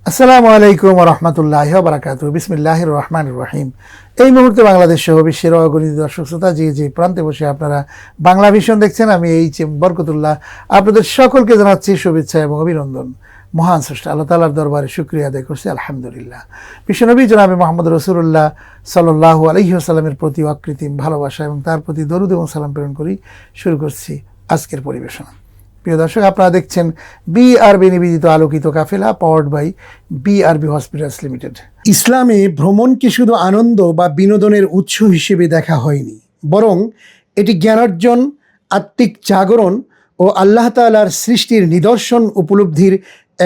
আসসালামু আলাইকুম ওয়া রাহমাতুল্লাহি ওয়া বারাকাতুহু। বিসমিল্লাহির রহমানির রহিম। এই মুহূর্তে বাংলাদেশ সহ বিশ্বের অগণিত দর্শক শ্রোতা যে প্রান্তে বসে আপনারা বাংলা ভিশন দেখছেন, আমি বরকতুল্লাহ আপনাদের সকলকে জানাচ্ছি শুভেচ্ছা এবং অভিনন্দন। মহান স্রষ্টা আল্লাহ তাআলার দরবারে শুকরিয়া আদায় করছি, আলহামদুলিল্লাহ। বিশ্বনবী জনাবে মুহাম্মদ রাসূলুল্লাহ সাল্লাল্লাহু আলাইহি ওয়াসাল্লামের প্রতি অকৃত্রিম ভালোবাসা এবং তার প্রতি দরুদ এবং সালাম প্রেরণ করি শুরু করছি আজকের পরিবেশনা। প্রিয় দর্শক, আপনারা দেখছেন বিআরবি নিবেদিত আলোকিত কাফেলা, powered by BRB hospitals limited. ইসলামে ভ্রমণকে শুধু আনন্দ বা বিনোদনের উৎস হিসেবে দেখা হয়নি, বরং এটি জ্ঞানার্জন, আত্মিক জাগরণ ও আল্লাহ তাআলার সৃষ্টির নিদর্শন উপলব্ধির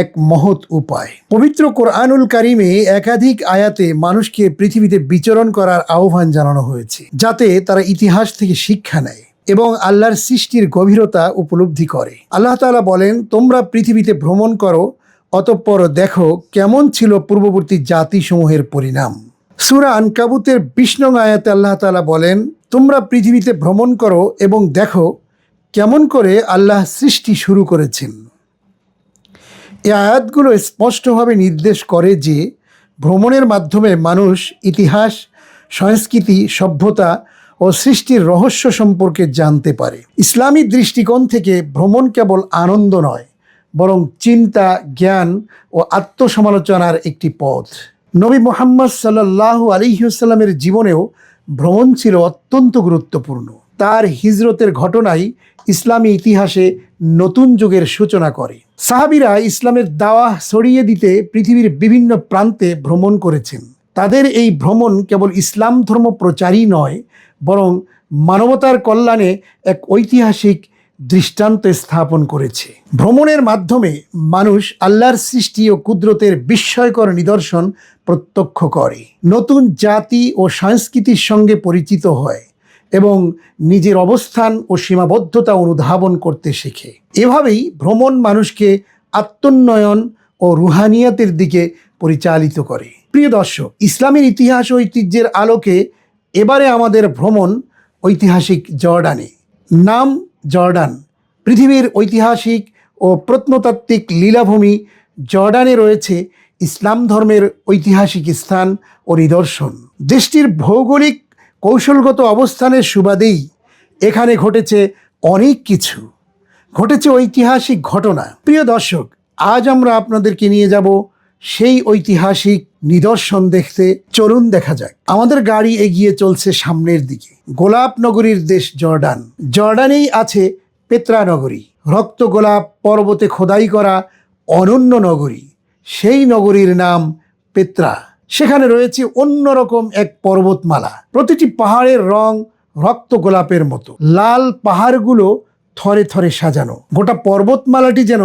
এক মহৎ উপায়। পবিত্র কোরআনুল কারিমে একাধিক আয়াতে মানুষকে পৃথিবীতে বিচরণ করার আহ্বান জানানো হয়েছে, যাতে তারা ইতিহাস থেকে শিক্ষা নেয় এবং আল্লাহর সৃষ্টির গভীরতা উপলব্ধি করে। আল্লাহ তাআলা বলেন, তোমরা পৃথিবীতে ভ্রমণ করো, অতঃপর দেখো কেমন ছিল পূর্ববর্তী জাতিসমূহের পরিণাম। সূরা আনকাবুতের ২০ নং আয়াতে আল্লাহ তাআলা বলেন, তোমরা পৃথিবীতে ভ্রমণ করো এবং দেখো কেমন করে আল্লাহ সৃষ্টি শুরু করেছেন। এই আয়াতগুলো স্পষ্টভাবে নির্দেশ করে যে ভ্রমণের মাধ্যমে মানুষ ইতিহাস, সংস্কৃতি, সভ্যতা ও সৃষ্টির রহস্য সম্পর্কে জানতে পারে। ইসলামী দৃষ্টিকোণ থেকে ভ্রমণ কেবল আনন্দ নয়, বরং চিন্তা, জ্ঞান ও আত্মসমালোচনার একটি পথ। নবী মুহাম্মদ সাল্লাল্লাহু আলাইহি ওয়াসাল্লামের জীবনেও ভ্রমণ ছিল অত্যন্ত গুরুত্বপূর্ণ। তার হিজরতের ঘটনাই ইসলামী ইতিহাসে নতুন যুগের সূচনা করে। সাহাবীরা ইসলামের দাওয়াহ ছড়িয়ে দিতে পৃথিবীর বিভিন্ন প্রান্তে ভ্রমণ করেছেন। তাদের এই ভ্রমণ কেবল ইসলাম ধর্ম প্রচারই নয়, বরং মানবতার কল্যাণে এক ঐতিহাসিক দৃষ্টান্ত স্থাপন করেছে। ভ্রমণের মাধ্যমে মানুষ আল্লাহর সৃষ্টি ও কুদরতের বিস্ময়কর নিদর্শন প্রত্যক্ষ করে, নতুন জাতি ও সংস্কৃতির সঙ্গে পরিচিত হয় এবং নিজের অবস্থান ও সীমাবদ্ধতা অনুধাবন করতে শেখে। এভাবেই ভ্রমণ মানুষকে আত্মোন্নয়ন ও রুহানিয়াতের দিকে পরিচালিত করে। প্রিয় দর্শক, ইসলামের ইতিহাস ও ঐতিহ্যের আলোকে এবারে আমাদের ভ্রমণ ঐতিহাসিক জর্ডানে। নাম জর্ডান। পৃথিবীর ঐতিহাসিক ও প্রত্নতাত্ত্বিক লীলাভূমি জর্ডানে রয়েছে ইসলাম ধর্মের ঐতিহাসিক স্থান ও নিদর্শন। দেশটির ভৌগোলিক কৌশলগত অবস্থানের সুবাদেই এখানে ঘটেছে অনেক কিছু, ঘটেছে ঐতিহাসিক ঘটনা। প্রিয় দর্শক, আজ আমরা আপনাদেরকে নিয়ে যাব সেই ঐতিহাসিক নিদর্শন দেখতে। চলুন দেখা যাক। আমাদের গাড়ি এগিয়ে চলছে সামনের দিকে। গোলাপ নগরীর দেশ জর্ডান। জর্ডানেই আছে পেত্রা নগরী, রক্ত গোলাপ পর্বতে খোদাই করা অনন্য নগরী। সেই নগরীর নাম পেত্রা। সেখানে রয়েছে অন্যরকম এক পর্বতমালা। প্রতিটি পাহাড়ের রং রক্ত গোলাপের মতো। লাল পাহাড়গুলো থরে থরে সাজানো। গোটা পর্বতমালাটি যেন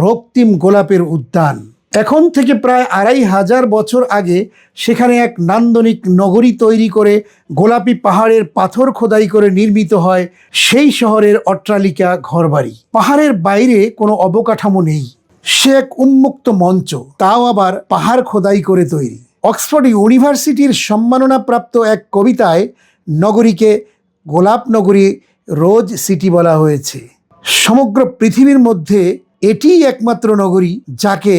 রক্তিম গোলাপের উদ্যান। এখন থেকে প্রায় ২৫০০ বছর আগে সেখানে এক নান্দনিক নগরী তৈরি করে গোলাপি পাহাড়ের পাথর খোদাই করে নির্মিত হয় সেই শহরের অট্টালিকা, ঘরবাড়ি। পাহাড়ের বাইরে কোনো অবকাঠামো নেই, সে এক উন্মুক্ত মঞ্চ, তাও আবার পাহাড় খোদাই করে তৈরি। অক্সফোর্ড ইউনিভার্সিটির সম্মাননাপ্রাপ্ত এক কবিতায় নগরীকে গোলাপ নগরী, রোজ সিটি বলা হয়েছে। সমগ্র পৃথিবীর মধ্যে এটিই একমাত্র নগরী যাকে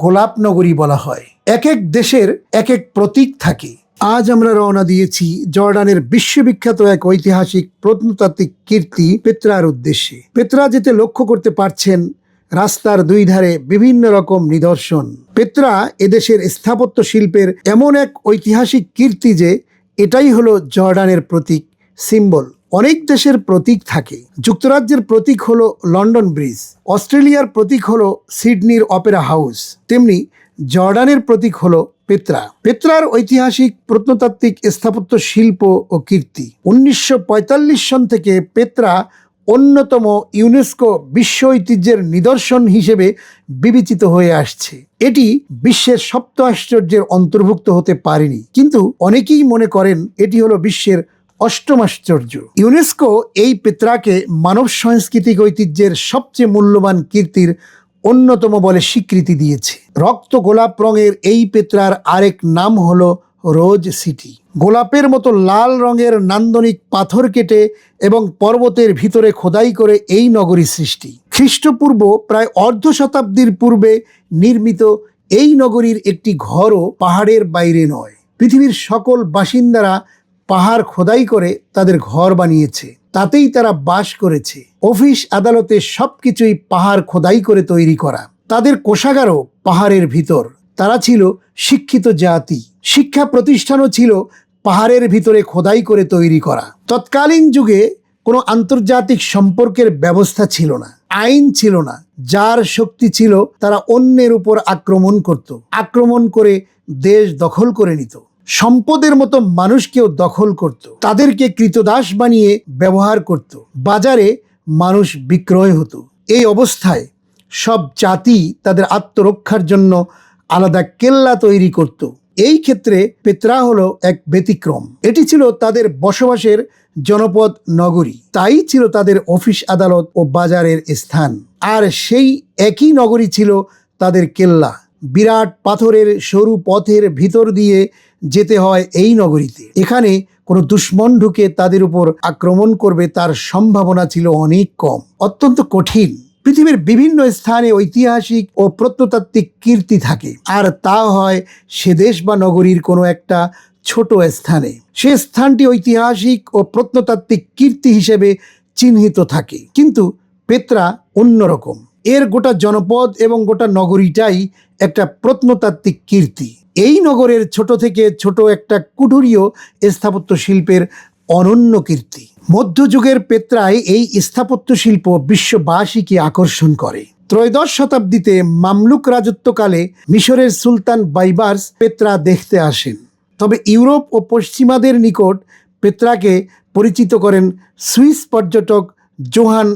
গোলাপ নগরী বলা হয়। এক এক দেশের এক এক প্রতীক থাকে। আজ আমরা রওনা দিয়েছি জর্ডানের বিশ্ববিখ্যাত এক ঐতিহাসিক প্রত্নতাত্ত্বিক কীর্তি পেত্রার উদ্দেশ্যে। পেত্রা যেতে লক্ষ্য করতে পারছেন রাস্তার দুই ধারে বিভিন্ন রকম নিদর্শন। পেত্রা এদেশের স্থাপত্য শিল্পের এমন এক ঐতিহাসিক কীর্তি যে এটাই হলো জর্ডানের প্রতীক, সিম্বল। অনেক দেশের প্রতীক থাকে। যুক্তরাজ্যের প্রতীক হলো লন্ডন ব্রিজ, অস্ট্রেলিয়ার প্রতীক হলো সিডনির অপেরা হাউস, তেমনি জর্ডানের প্রতীক হলো পেত্রা। পেত্রার ঐতিহাসিক প্রত্নতাত্ত্বিক স্থাপত্য শিল্প ও কীর্তি। ১৯৪৫ সন থেকে পেত্রা অন্যতম ইউনেস্কো বিশ্ব ঐতিহ্যের নিদর্শন হিসেবে বিবেচিত হয়ে আসছে। এটি বিশ্বের সপ্ত আশ্চর্যের অন্তর্ভুক্ত হতে পারেনি, কিন্তু অনেকেই মনে করেন এটি হলো বিশ্বের অষ্টম আশ্চর্য। ইউনেস্কো এই পেত্রাকে মানব সাংস্কৃতিক ঐতিহ্যের সবচেয়ে মূল্যবান কীর্তির অন্যতম বলে স্বীকৃতি দিয়েছে। রক্ত গোলাপ রঙের এই পেত্রার আরেক নাম হলো রোজ সিটি। গোলাপের মতো লাল রঙের নান্দনিক পাথর কেটে এবং পর্বতের ভিতরে খোদাই করে এই নগরী সৃষ্টি। খ্রিস্টপূর্ব প্রায় অর্ধ শতাব্দীর পূর্বে নির্মিত এই নগরীর একটি ঘরও পাহাড়ের বাইরে নয়। পৃথিবীর সকল বাসিন্দারা পাহাড় খোদাই করে তাদের ঘর বানিয়েছে, তাতেই তারা বাস করেছে। অফিস আদালতে সবকিছুই পাহাড় খোদাই করে তৈরি করা। তাদের কোষাগারও পাহাড়ের ভিতর। তারা ছিল শিক্ষিত জাতি। শিক্ষা প্রতিষ্ঠানও ছিল পাহাড়ের ভিতরে খোদাই করে তৈরি করা। তৎকালীন যুগে কোনো আন্তর্জাতিক সম্পর্কের ব্যবস্থা ছিল না, আইন ছিল না। যার শক্তি ছিল তারা অন্যের উপর আক্রমণ করত, আক্রমণ করে দেশ দখল করে নিত। সম্পদের মতো মানুষকেও দখল করত, তাদেরকে কৃতদাস বানিয়ে ব্যবহার করত। বাজারে মানুষ বিক্রয় হতো। এই অবস্থায় সব জাতি তাদের আত্মরক্ষার জন্য আলাদা কেল্লা তৈরি করত। এই ক্ষেত্রে পেত্রা হলো এক ব্যতিক্রম। এটি ছিল তাদের বসবাসের জনপদ নগরী, তাই ছিল তাদের অফিস আদালত ও বাজারের স্থান। আর সেই একই নগরী ছিল তাদের কেল্লা। বিরাট পাথরের সরু পথের ভিতর দিয়ে যেতে হয় এই নগরীতে। এখানে কোনো দুশ্মন ঢুকে তাদের উপর আক্রমণ করবে তার সম্ভাবনা ছিল অনেক কম, অত্যন্ত কঠিন। পৃথিবীর বিভিন্ন স্থানে ঐতিহাসিক ও প্রত্নতাত্ত্বিক কীর্তি থাকে, আর তা হয় সে দেশ বা নগরীর কোনো একটা ছোট স্থানে। সে স্থানটি ঐতিহাসিক ও প্রত্নতাত্ত্বিক কীর্তি হিসেবে চিহ্নিত থাকে। কিন্তু পেত্রা অন্যরকম। এর গোটা জনপদ এবং গোটা নগরীটাই একটা প্রত্নতাত্ত্বিক কীর্তি। এই নগরের ছোট থেকে ছোট একটা কুঠুরীয় স্থাপত্য শিল্পের অনন্য কীর্তি। মধ্যযুগের পেত্রায় এই স্থাপত্য শিল্প বিশ্ববাসীকে আকর্ষণ করে। ত্রয়োদশ শতাব্দীতে মামলুক রাজত্বকালে মিশরের সুলতান বাইবার্স পেত্রা দেখতে আসেন। তবে ইউরোপ ও পশ্চিমাদের নিকট পেত্রাকে পরিচিত করেন সুইস পর্যটক জোহান।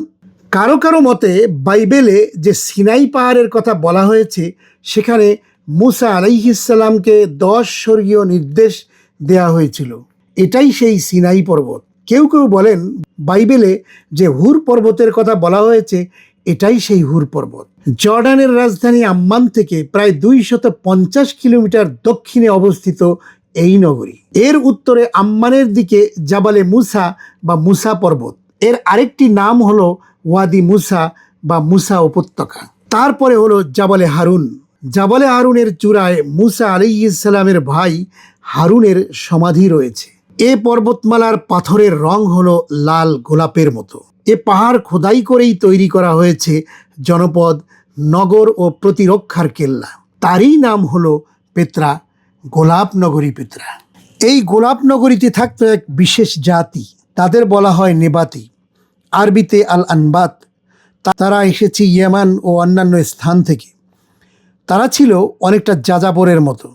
কারো কারো মতে বাইবেলে যে সিনাই পাহাড়ের কথা বলা হয়েছে, সেখানে মুসা আলাইহিসসালামকে 10 স্বর্গীয় নির্দেশ দেয়া হয়েছিল। এটাই সেই সিনাই পর্বত। কেউ কেউ বলেন বাইবেলে যে হুর পর্বতের কথা বলা হয়েছে, এটাই সেই হুর পর্বত। জর্ডানের রাজধানী আম্মান থেকে প্রায় 250 কিলোমিটার দক্ষিণে অবস্থিত এই নগরী। এর উত্তরে আম্মানের দিকে জাবালে মুসা বা মুসা পর্বত। এর আরেকটি নাম হলো ওয়াদি মুসা বা মুসা উপত্যকা। তারপরে হলো জাবালে হারুন। জাবালে হারুনের চূড়ায় মুসা আলাইহিসসালামের ভাই হারুনের সমাধি রয়েছে। এ পর্বতমালার পাথরের রং হলো লাল গোলাপের মতো। এ পাহাড় খোদাই করেই তৈরি করা হয়েছে জনপদ, নগর ও প্রতিরক্ষার কেল্লা। তারই নাম হলো পেত্রা, গোলাপ নগরী পেত্রা। এই গোলাপ নগরীতে থাকতো এক বিশেষ জাতি, তাদের বলা হয় নেবাতি, আরবিতে আল আনবাত। তারা এসেছে ইয়েমান ও অন্যান্য স্থান থেকে। তারা ছিল অনেকটা যাযাবরের মতো।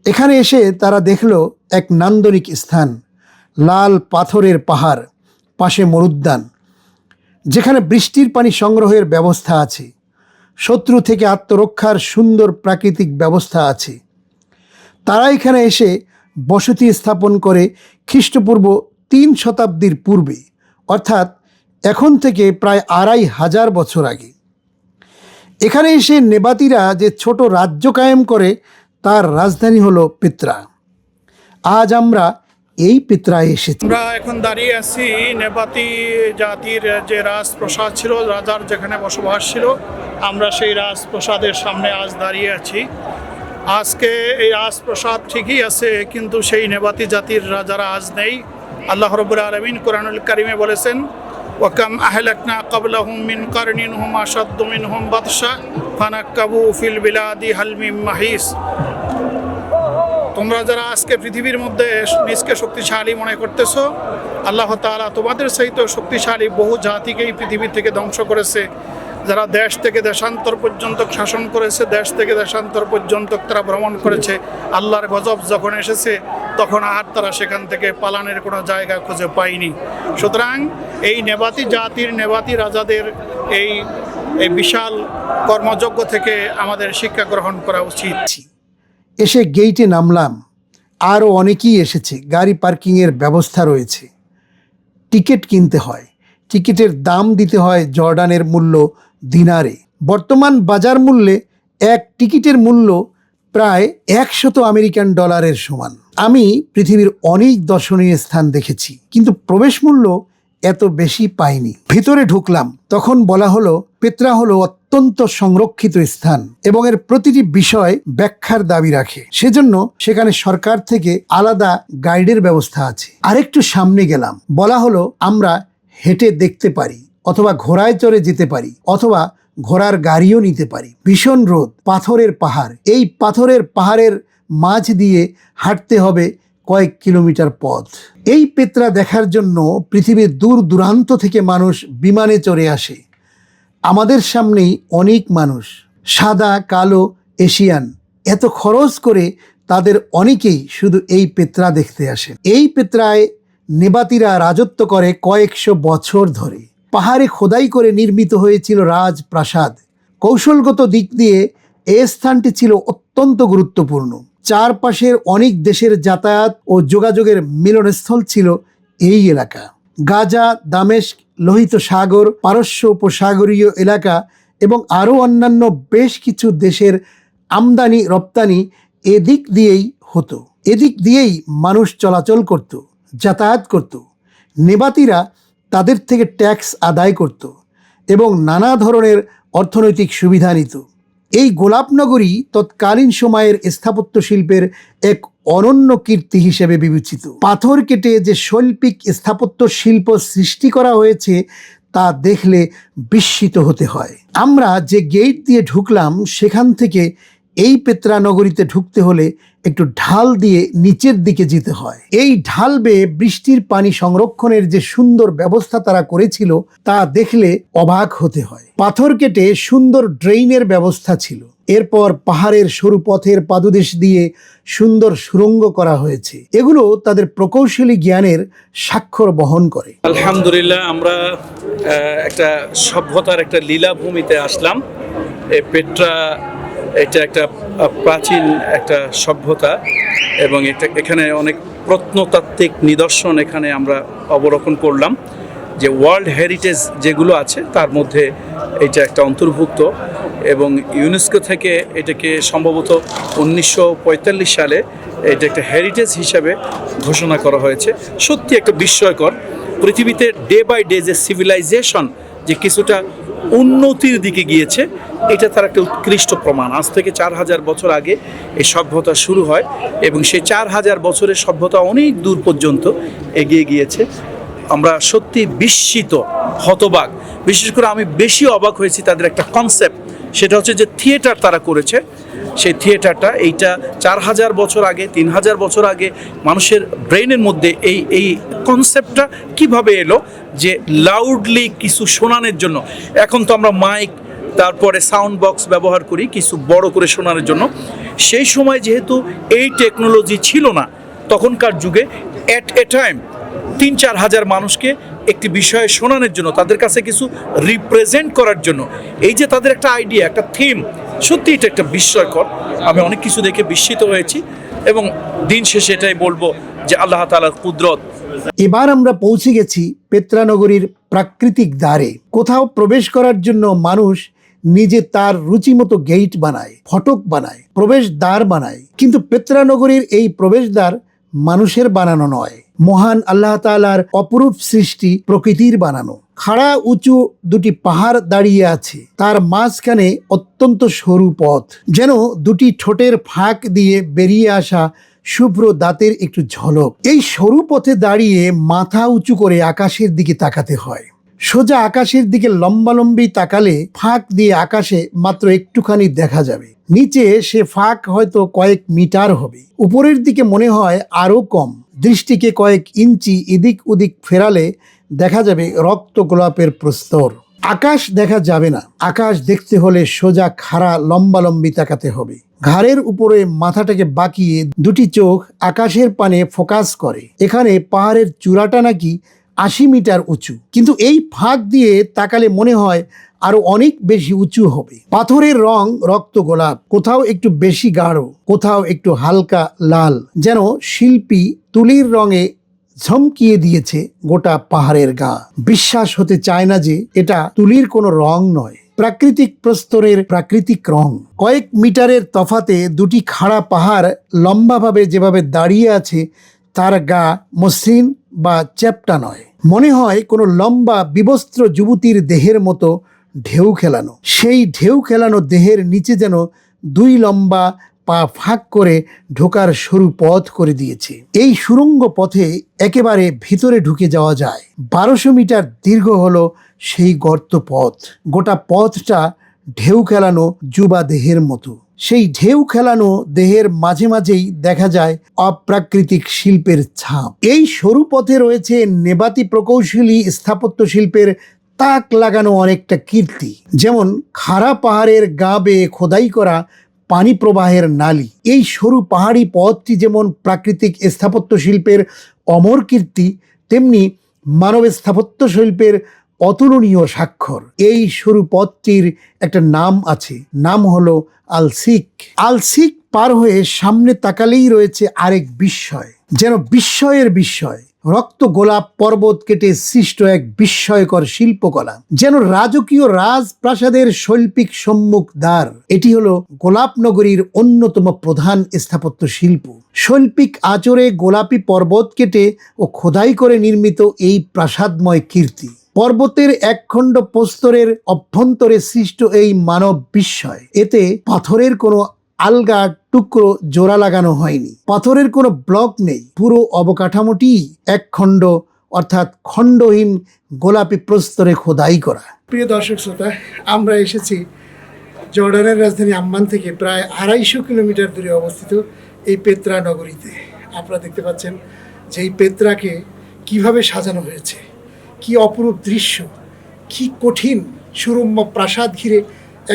এখানে এসে তারা দেখল এক নান্দনিক স্থান, লাল পাথরের পাহাড়, পাশে মরুদ্যান, যেখানে বৃষ্টির পানি সংগ্রহের ব্যবস্থা আছে, শত্রু থেকে আত্মরক্ষার সুন্দর প্রাকৃতিক ব্যবস্থা আছে। তারা এখানে এসে বসতি স্থাপন করে খ্রিস্টপূর্ব 3 শতাব্দীর পূর্বে, অর্থাৎ এখন থেকে প্রায় 2500 বছর আগে। এখানে এসে নেবাতিরা যে ছোট রাজ্য কায়েম করে, তার রাজধানী হলো পেত্রা। আজ আমরা এই পেত্রায় এসেছি। আমরা এখন দাঁড়িয়ে আছি নেবাতি জাতির যে রাজপ্রাসাদ ছিল, রাজার যেখানে বসবাস ছিল, আমরা সেই রাজপ্রাসাদের সামনে আজ দাঁড়িয়ে আছি। আজকে এই রাজপ্রাসাদ ঠিকই আছে, কিন্তু সেই নেবাতি জাতির রাজারা আজ নেই। আল্লাহ রাব্বুল আলামিন কোরআনুল কারিমে বলেছেন, ওয়াকাম আহলাকনা ক্বাবলাহুম মিন কারনিন হুম আশাদ্দু মিনহুম বাতশা ফানাক্কাবু ফিল বিলাদি হাল মিন মাহিস। তোমরা যারা আজকে পৃথিবীর মধ্যে নিজকে শক্তিশালী মনে করতেছো, আল্লাহ তাআলা তোমাদের সহিত শক্তিশালী বহু জাতিকেই পৃথিবী থেকে ধ্বংস করেছে, যারা দেশ থেকে দেশান্তর পর্যন্ত শাসন করেছে, দেশ থেকে দেশান্তর পর্যন্ত তারা ভ্রমণ করেছে। আল্লাহর গজব যখন এসেছে, তখন আর তারা সেখান থেকে পালানের কোনো জায়গা খুঁজে পায়নি। সুতরাং এই নেবাতি জাতির, নেবাতি রাজাদের এই বিশাল কর্মযজ্ঞ থেকে আমাদের শিক্ষা গ্রহণ করা উচিত। এসে গেইটে নামলাম। আরও অনেকেই এসেছে। গাড়ি পার্কিংয়ের ব্যবস্থা রয়েছে। টিকিট কিনতে হয়। টিকিটের দাম দিতে হয় জর্ডানের মূল্য দিনারে। বর্তমান বাজার মূল্যে এক টিকিটের মূল্য প্রায় 100 আমেরিকান ডলারের সমান। আমি পৃথিবীর অনেক দর্শনীয় স্থান দেখেছি, কিন্তু প্রবেশ মূল্য এত বেশি পাইনি। ভিতরে ঢুকলাম, তখন বলা হলো পেত্রা হলো অত্যন্ত সংরক্ষিত স্থান এবং এর প্রতিটি বিষয় ব্যাখ্যার দাবি রাখে। সেজন্য সেখানে সরকার থেকে আলাদা গাইডের ব্যবস্থা আছে। আরেকটু সামনে গেলাম, বলা হলো আমরা হেঁটে দেখতে পারি অথবা ঘোড়ায় চড়ে যেতে পারি অথবা ঘোড়ার গাড়িও নিতে পারি। ভীষণ রোদ, পাথরের পাহাড়, এই পাথরের পাহাড়ের মাঝ দিয়ে হাঁটতে হবে কয়েক কিলোমিটার পথ। এই পেত্রা দেখার জন্য পৃথিবীর দূর দূরান্ত থেকে মানুষ বিমানে চড়ে আসে। আমাদের সামনেই অনেক মানুষ, সাদা কালো এশিয়ান, এত খরচ করে তাদের অনেকেই শুধু এই পেত্রা দেখতে আসেন। এই পেত্রায় নেবাতিরা রাজত্ব করে কয়েকশো বছর ধরে। পাহাড়ে খোদাই করে নির্মিত হয়েছিল রাজপ্রাসাদ। কৌশলগত দিক দিয়ে এই স্থানটি ছিল অত্যন্ত গুরুত্বপূর্ণ। চারপাশের অনেক দেশের যাতায়াত ও যোগাযোগের মিলনস্থল ছিল এই এলাকা। গাজা, দামেস্ক, লোহিত সাগর, পারস্য উপসাগরীয় এলাকা এবং আরও অন্যান্য বেশ কিছু দেশের আমদানি রপ্তানি এদিক দিয়েই হতো। এদিক দিয়েই মানুষ চলাচল করত, যাতায়াত করত। নেবাতিরা তাদের থেকে ট্যাক্স আদায় করত এবং নানা ধরনের অর্থনৈতিক সুবিধা নিত। এই গোলাপনগরী তৎকালীন সময়ের স্থাপত্য শিল্পের এক অনন্য কীর্তি হিসেবে বিবেচিত। পাথর কেটে যে শৈল্পিক স্থাপত্য শিল্প সৃষ্টি করা হয়েছে তা দেখলে বিস্মিত হতে হয়। আমরা যে গেট দিয়ে ঢুকলাম সেখান থেকে এই পেত্রা নগরীতে ঢুকতে হলে একটু ঢাল দিয়ে নিচের দিকে যেতে হয়। এই ঢাল বেয়ে বৃষ্টির পানি সংরক্ষণের যে সুন্দর ব্যবস্থা তারা করেছিল তা দেখলে অবাক হতে হয়। পাথর কেটে সুন্দর ড্রেইনের ব্যবস্থা ছিল। এরপর পাহাড়ের সরু পথের পাদদেশ দিয়ে সুন্দর সুড়ঙ্গ করা হয়েছে। এগুলো তাদের প্রকৌশলী জ্ঞানের স্বাক্ষর বহন করে। আলহামদুলিল্লাহ, আমরা একটা সভ্যতার একটা লীলাভূমিতে আসলাম। এই পেট্রা এটা একটা প্রাচীন একটা সভ্যতা এবং এখানে অনেক প্রত্নতাত্ত্বিক নিদর্শন এখানে আমরা অবলোকন করলাম। যে ওয়ার্ল্ড হেরিটেজ যেগুলো আছে তার মধ্যে এটা একটা অন্তর্ভুক্ত এবং ইউনেস্কো থেকে এটাকে সম্ভবত 1945 সালে এটা একটা হেরিটেজ হিসাবে ঘোষণা করা হয়েছে। সত্যি একটা বিস্ময়কর। পৃথিবীতে ডে বাই ডে যে সিভিলাইজেশন যে কিছুটা উন্নতির দিকে গিয়েছে, এটা তার একটা উৎকৃষ্ট প্রমাণ। আজ থেকে 4000 বছর আগে এই সভ্যতা শুরু হয় এবং সেই 4000 বছরের সভ্যতা অনেক দূর পর্যন্ত এগিয়ে গিয়েছে। আমরা সত্যি বিস্মিত, হতবাক। বিশেষ করে আমি বেশি অবাক হয়েছি তাদের একটা কনসেপ্ট, সেটা হচ্ছে যে থিয়েটার তারা করেছে। সেই থিয়েটারটা এইটা 4000 বছর আগে, 3000 বছর আগে মানুষের ব্রেনের মধ্যে এই কনসেপ্টটা কিভাবে এলো যে লাউডলি কিছু শোনানোর জন্য। এখন তো আমরা মাইক, তারপরে সাউন্ড বক্স ব্যবহার করি কিছু বড় করে শোনানোর জন্য। সেই সময় যেহেতু এই টেকনোলজি ছিল না, তখনকার যুগে অ্যাট এ টাইম 3-4 হাজার মানুষকে একটি বিষয়ে শোনানোর জন্য, তাদের কাছে কিছু রিপ্রেজেন্ট করার জন্য, এই যে তাদের একটা আইডিয়া, একটা থিম, সত্যি এটা একটা বিস্ময়কর। আমি অনেক কিছু দেখে বিস্মিত হয়েছি এবং দিন শেষে এটাই বলবো যে আল্লাহ তাআলার কুদরত। এবার আমরা পৌঁছে গেছি পেত্রা নগরীর প্রাকৃতিক দ্বারে। কোথাও প্রবেশ করার জন্য মানুষ নিজে তার রুচিমতো গেট বানায়, ফটক বানায়, প্রবেশ দ্বার বানায়। কিন্তু পেত্রা নগরীর এই প্রবেশদ্বার মানুষের বানানো নয়, মহান আল্লাহ তাআলার অপরূপ সৃষ্টি, প্রকৃতির বানানো। খাড়া উঁচু দুটি পাহাড় দাঁড়িয়ে আছে, তার মাঝখানে অত্যন্ত সরু পথ, যেন দুটি ঠোঁটের ফাঁক দিয়ে বেরিয়ে আসা শুভ্র দাঁতের একটু ঝলক। এই সরু পথে দাঁড়িয়ে মাথা উঁচু করে আকাশের দিকে তাকাতে হয়। সোজা আকাশের দিকে লম্বালম্বি তাকালে ফাঁক দিয়ে আকাশে মাত্র একটুখানি দেখা যাবে। নিচে সে ফাঁক হয়তো কয়েক মিটার হবে, উপরের দিকে মনে হয় আরো কম। দৃষ্টিকে কয়েক ইঞ্চি এদিক ওদিক ফেরালে দেখা যাবে রক্ত গোলাপের প্রস্তর। আকাশ দেখা যাবে না। আকাশ দেখতে হলে সোজা খাড়া লম্বালম্বি তাকাতে হবে। ঘাড়ের উপরে মাথাটাকে বাঁকিয়ে দুটি চোখ আকাশের পানে ফোকাস করে। এখানে পাহাড়ের চূড়াটা নাকি 80 মিটার উঁচু, কিন্তু এই ফাঁক দিয়ে তাকালে মনে হয় আরো অনেক বেশি উঁচু হবে। পাথরের রং রক্ত গোলাপ, কোথাও একটু বেশি গাঢ়, কোথাও একটু হালকা লাল, যেন শিল্পী তুলির রঙে ঝমকিয়ে দিয়েছে গোটা পাহাড়ের গা। বিশ্বাস হতে চায় না যে এটা তুলির কোনো রং নয়, প্রাকৃতিক প্রস্তরের প্রাকৃতিক রং। কয়েক মিটারের তফাতে দুটি খাড়া পাহাড় লম্বাভাবে যেভাবে দাঁড়িয়ে আছে, তার গা মসৃণ বা চ্যাপ্টা নয়, মনে হয় কোনো লম্বা বিবস্ত্র যুবতীর দেহের মতো ঢেউ খেলানো। সেই ঢেউ খেলানো দেহের নিচে যেন দুই লম্বা পা ফাঁক করে ঢোকার সরু পথ করে দিয়েছে। এই সুড়ঙ্গ পথে একেবারে ভিতরে ঢুকে যাওয়া যায়। 1200 মিটার দীর্ঘ হলো সেই গর্ত পথ। গোটা পথটা ঢেউ খেলানো যুবা দেহের মতো। সেই ঢেউ খেলানো দেহের মাঝে মাঝেই দেখা যায় অপ্রাকৃতিক শিল্পের ছাপ। এই সরু পথে রয়েছে নেবাতি প্রকৌশলী স্থাপত্য শিল্পের তাক লাগানো অনেকটা কীর্তি, যেমন খাড়া পাহাড়ের গা বেয়ে খোদাই করা পানি প্রবাহের নালী। এই সরু পাহাড়ি পথটি যেমন প্রাকৃতিক স্থাপত্য শিল্পের অমর কীর্তি, তেমনি মানব স্থাপত্য শিল্পের অতুলনীয় স্বাক্ষর। এই সরু পথটির একটা নাম আছে, নাম হলো আলসিক। আলসিক পার হয়ে সামনে তাকালেই রয়েছে আরেক বিস্ময়, যেন বিস্ময়ের বিস্ময়। রক্ত গোলাপ পর্বত কেটে সৃষ্ট এক বিস্ময়কর শিল্পকলা, যেন রাজকীয় রাজপ্রাসাদের শৈল্পিক সম্মুখ দ্বার। এটি হলো গোলাপ নগরীর অন্যতম প্রধান স্থাপত্য শিল্প। শৈল্পিক আচরে গোলাপি পর্বত কেটে ও খোদাই করে নির্মিত এই প্রাসাদময় কীর্তি। পর্বতের একখণ্ড প্রস্তরের অভ্যন্তরে সৃষ্ট এই মানব বিস্ময়। এতে পাথরের কোনো আলগা টুকরো জোড়া লাগানো হয়নি, পাথরের কোনো ব্লক নেই। পুরো অবকাঠামোটি একখণ্ড অর্থাৎ খণ্ডহীন গোলাপি প্রস্তরে খোদাই করা। প্রিয় দর্শক শ্রোতা, আমরা এসেছি জর্ডানের রাজধানী আম্মান থেকে প্রায় 250 কিলোমিটার দূরে অবস্থিত এই পেত্রা নগরীতে। আপনারা দেখতে পাচ্ছেন যে এই পেত্রাকে কিভাবে সাজানো হয়েছে, কি অপরূপ দৃশ্য, কি কঠিন সুরম্য প্রাসাদ ঘিরে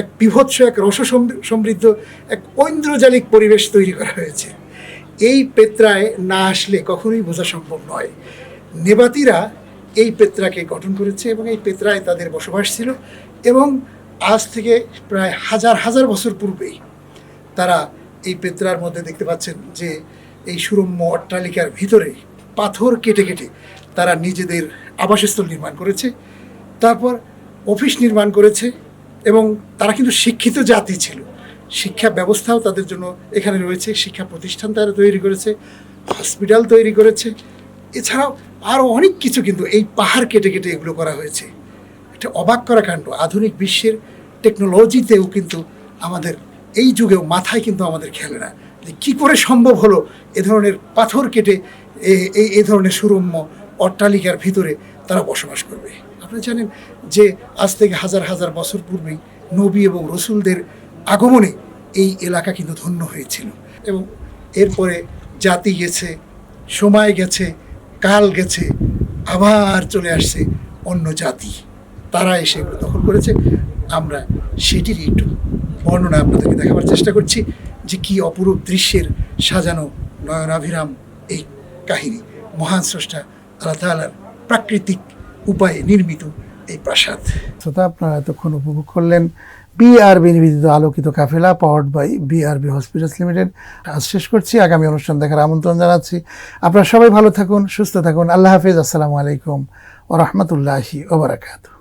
এক বিভৎস, এক রস সমৃদ্ধ, এক ঐন্দ্রজালিক পরিবেশ তৈরি করা হয়েছে। এই পেত্রায় না আসলে কখনোই বোঝা সম্ভব নয়। নেবাতিরা এই পেত্রাকে গঠন করেছে এবং এই পেত্রায় তাদের বসবাস ছিল, এবং আজ থেকে প্রায় হাজার হাজার বছর পূর্বেই তারা এই পেত্রার মধ্যে দেখতে পাচ্ছেন যে এই সুরম্য অট্টালিকার ভিতরে পাথর কেটে কেটে তারা নিজেদের আবাসস্থল নির্মাণ করেছে, তারপর অফিস নির্মাণ করেছে। এবং তারা কিন্তু শিক্ষিত জাতি ছিল, শিক্ষা ব্যবস্থাও তাদের জন্য এখানে রয়েছে, শিক্ষা প্রতিষ্ঠান তারা তৈরি করেছে, হসপিটাল তৈরি করেছে। এছাড়াও আরও অনেক কিছু কিন্তু এই পাহাড় কেটে কেটে এগুলো করা হয়েছে। একটা অবাক করা কাণ্ড। আধুনিক বিশ্বের টেকনোলজিতেও কিন্তু আমাদের এই যুগেও মাথায় কিন্তু আমাদের খেলে না যে কী করে সম্ভব হলো এ ধরনের পাথর কেটে এই ধরনের সুরম্য অট্টালিকার ভিতরে তারা বসবাস করবে। আপনারা জানেন যে আজ থেকে হাজার হাজার বছর পূর্বেই নবী এবং রসুলদের আগমনে এই এলাকা কিন্তু ধন্য হয়েছিল, এবং এরপরে জাতি গেছে, সময় গেছে, কাল গেছে, আবার চলে আসছে অন্য জাতি, তারা এসে এগুলো দখল করেছে। আমরা সেটিরই একটু বর্ণনা আপনাদেরকে দেখাবার চেষ্টা করছি যে কী অপরূপ দৃশ্যের সাজানো নয়নাভিরাম এই কাহিনী। মহান স্রষ্টা আল্লাহ তাআলার প্রাকৃতিক উপায়ে নির্মিত এই প্রাসাদ। শ্রোতা, আপনারা এতক্ষণ উপভোগ করলেন বিআরবি নিবেদিত আলোকিত কাফেলা, powered by BRB hospitals limited. আজ শেষ করছি, আগামী অনুষ্ঠান দেখার আমন্ত্রণ জানাচ্ছি। আপনারা সবাই ভালো থাকুন, সুস্থ থাকুন। আল্লাহ হাফেজ। আসসালামু আলাইকুম ওয়া রাহমাতুল্লাহি ওয়া বারাকাতুহু।